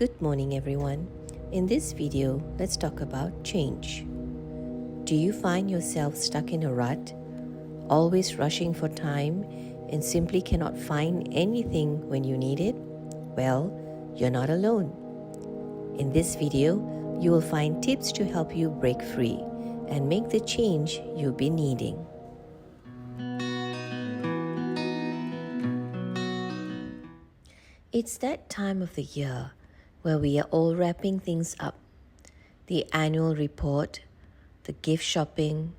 Good morning everyone. In this video, let's talk about change. Do you find yourself stuck in a rut, always rushing for time and simply cannot find anything when you need it? Well, you're not alone. In this video, you will find tips to help you break free and make the change you've been needing. It's that time of the year where we are all wrapping things up. The annual report, the gift shopping,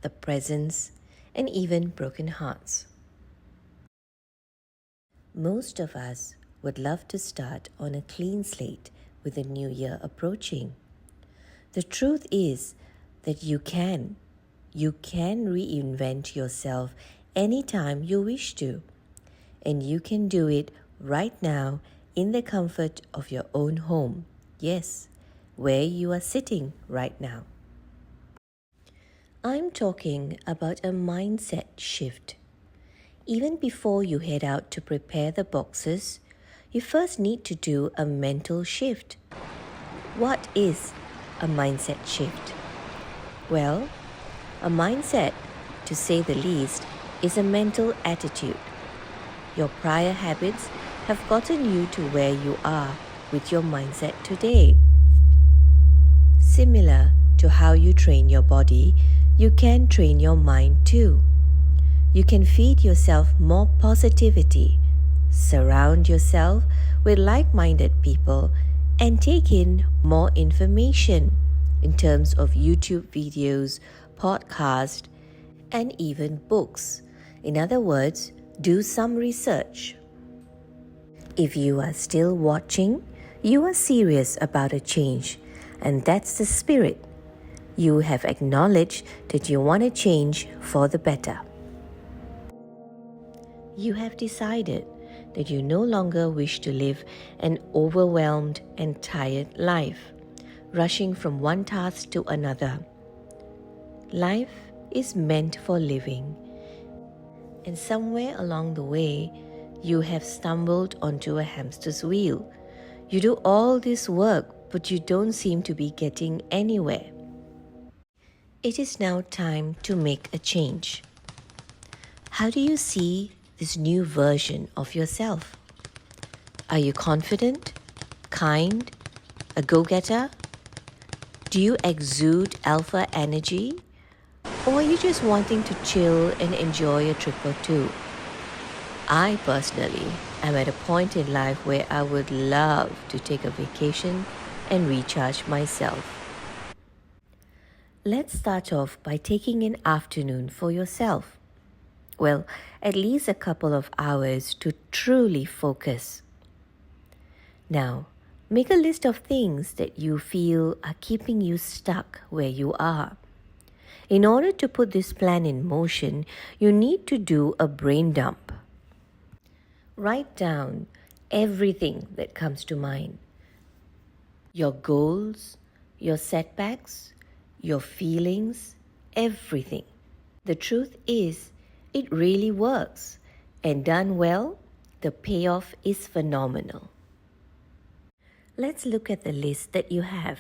the presents, and even broken hearts. Most of us would love to start on a clean slate with the new year approaching. The truth is that you can reinvent yourself anytime you wish to. And you can do it right now in the comfort of your own home. Yes, where you are sitting right now. I'm talking about a mindset shift. Even before you head out to prepare the boxes, you first need to do a mental shift. What is a mindset shift? Well, a mindset, to say the least, is a mental attitude. Your prior habits have gotten you to where you are with your mindset today. Similar to how you train your body, you can train your mind too. You can feed yourself more positivity, surround yourself with like-minded people, and take in more information in terms of YouTube videos, podcasts, and even books. In other words, do some research. If you are still watching, you are serious about a change, and that's the spirit. You have acknowledged that you want to change for the better. You have decided that you no longer wish to live an overwhelmed and tired life, rushing from one task to another. Life is meant for living, and somewhere along the way, you have stumbled onto a hamster's wheel. You do all this work, but you don't seem to be getting anywhere. It is now time to make a change. How do you see this new version of yourself? Are you confident, kind, a go-getter? Do you exude alpha energy? Or are you just wanting to chill and enjoy a trip or two? I personally am at a point in life where I would love to take a vacation and recharge myself. Let's start off by taking an afternoon for yourself. Well, at least a couple of hours to truly focus. Now, make a list of things that you feel are keeping you stuck where you are. In order to put this plan in motion, you need to do a brain dump. Write down everything that comes to mind. Your goals, your setbacks, your feelings, everything. The truth is, it really works. And done well, the payoff is phenomenal. Let's look at the list that you have.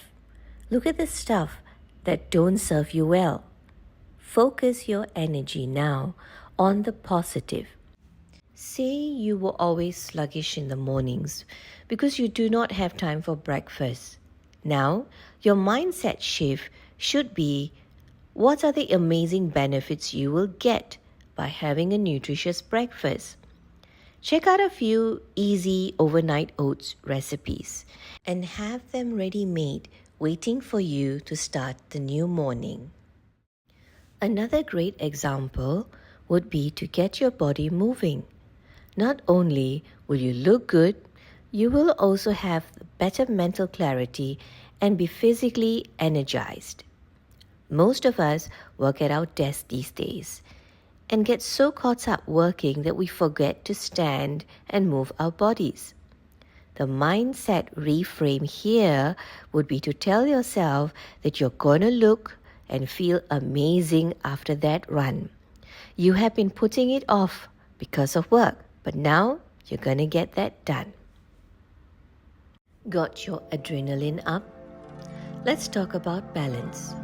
Look at the stuff that don't serve you well. Focus your energy now on the positive. Say you were always sluggish in the mornings because you do not have time for breakfast. Now, your mindset shift should be, what are the amazing benefits you will get by having a nutritious breakfast? Check out a few easy overnight oats recipes and have them ready-made, waiting for you to start the new morning. Another great example would be to get your body moving. Not only will you look good, you will also have better mental clarity and be physically energized. Most of us work at our desks these days and get so caught up working that we forget to stand and move our bodies. The mindset reframe here would be to tell yourself that you're going to look and feel amazing after that run. You have been putting it off because of work, but now you're going to get that done. Got your adrenaline up? Let's talk about balance.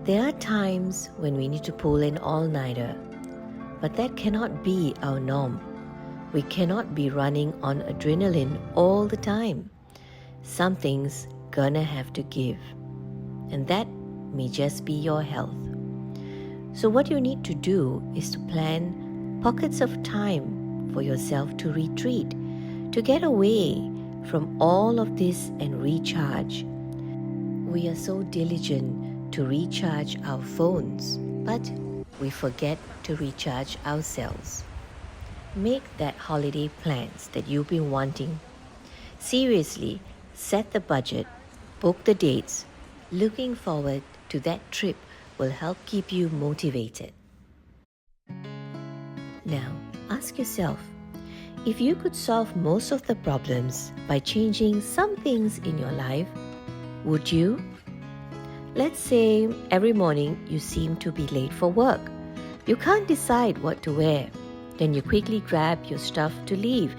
There are times when we need to pull an all-nighter, but that cannot be our norm. We cannot be running on adrenaline all the time. Something's gonna have to give, and that may just be your health. So what you need to do is to plan pockets of time for yourself to retreat, to get away from all of this and recharge. We are so diligent to recharge our phones, but we forget to recharge ourselves. Make that holiday plans that you've been wanting. Seriously, set the budget, book the dates. Looking forward to that trip will help keep you motivated. Now, ask yourself, if you could solve most of the problems by changing some things in your life, would you? Let's say every morning you seem to be late for work. You can't decide what to wear. Then you quickly grab your stuff to leave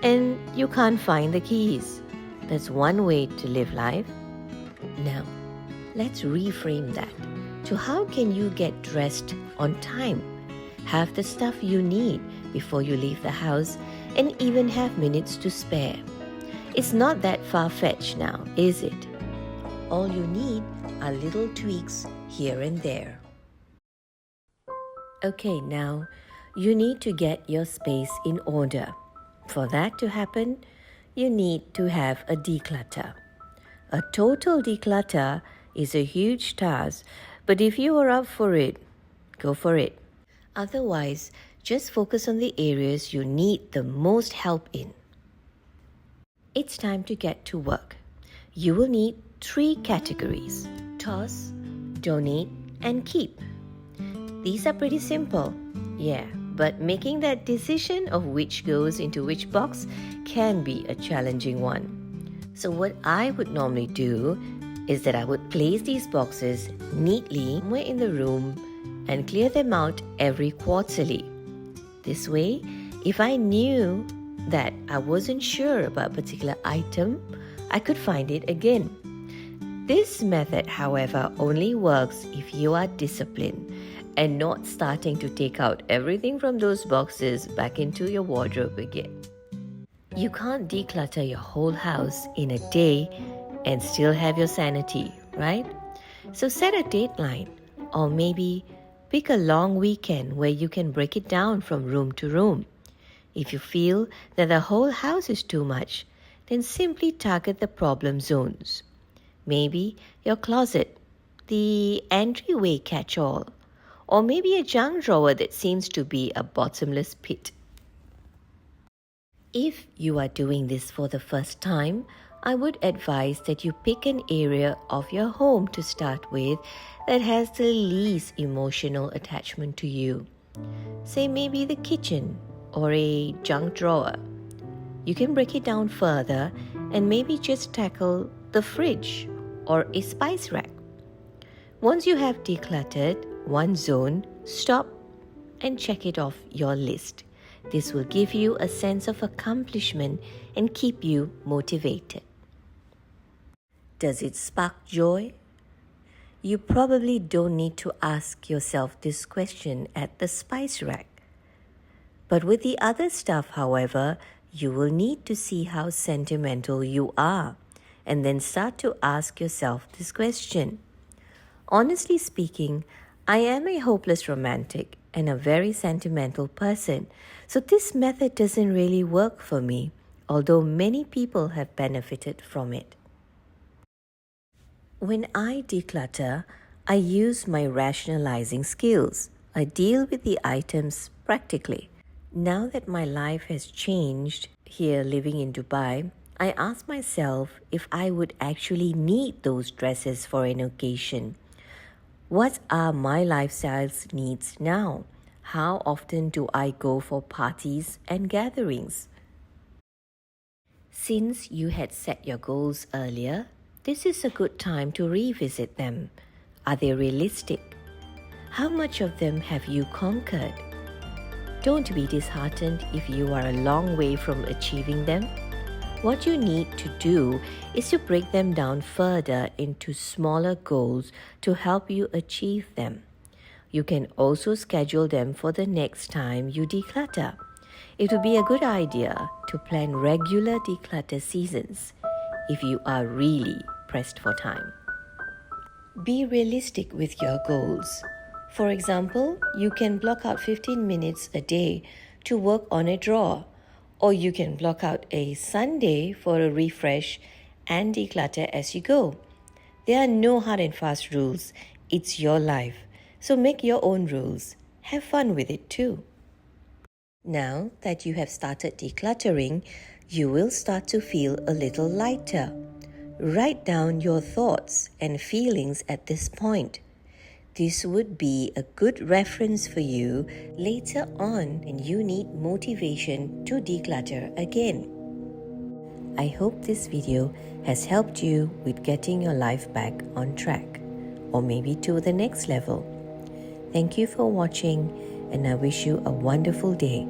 and you can't find the keys. That's one way to live life. Now, let's reframe that to how can you get dressed on time, have the stuff you need before you leave the house, and even have minutes to spare. It's not that far-fetched now, is it? All you need are little tweaks here and there. Okay, now you need to get your space in order. For that to happen, you need to have a declutter. A total declutter is a huge task, but if you are up for it, go for it. Otherwise, just focus on the areas you need the most help in. It's time to get to work. You will need 3 categories: toss, donate, and keep. These are pretty simple, yeah, but making that decision of which goes into which box can be a challenging one. So what I would normally do is that I would place these boxes neatly somewhere in the room and clear them out every quarterly. This way, if I knew that I wasn't sure about a particular item, I could find it again. This method, however, only works if you are disciplined and not starting to take out everything from those boxes back into your wardrobe again. You can't declutter your whole house in a day and still have your sanity, right? So set a deadline, or maybe pick a long weekend where you can break it down from room to room. If you feel that the whole house is too much, then simply target the problem zones. Maybe your closet, the entryway catch-all, or maybe a junk drawer that seems to be a bottomless pit. If you are doing this for the first time, I would advise that you pick an area of your home to start with that has the least emotional attachment to you. Say maybe the kitchen or a junk drawer. You can break it down further and maybe just tackle the fridge or a spice rack. Once you have decluttered one zone, stop and check it off your list. This will give you a sense of accomplishment and keep you motivated. Does it spark joy? You probably don't need to ask yourself this question at the spice rack. But with the other stuff, however, you will need to see how sentimental you are and then start to ask yourself this question. Honestly speaking, I am a hopeless romantic and a very sentimental person, so this method doesn't really work for me, although many people have benefited from it. When I declutter, I use my rationalizing skills. I deal with the items practically. Now that my life has changed here living in Dubai, I ask myself if I would actually need those dresses for an occasion. What are my lifestyle's needs now? How often do I go for parties and gatherings? Since you had set your goals earlier, this is a good time to revisit them. Are they realistic? How much of them have you conquered? Don't be disheartened if you are a long way from achieving them. What you need to do is to break them down further into smaller goals to help you achieve them. You can also schedule them for the next time you declutter. It would be a good idea to plan regular declutter seasons if you are really pressed for time. Be realistic with your goals. For example, you can block out 15 minutes a day to work on a drawer, or you can block out a Sunday for a refresh and declutter as you go. There are no hard and fast rules. It's your life. So make your own rules. Have fun with it too. Now that you have started decluttering, you will start to feel a little lighter. Write down your thoughts and feelings at this point. This would be a good reference for you later on when you need motivation to declutter again. I hope this video has helped you with getting your life back on track, or maybe to the next level. Thank you for watching, and I wish you a wonderful day.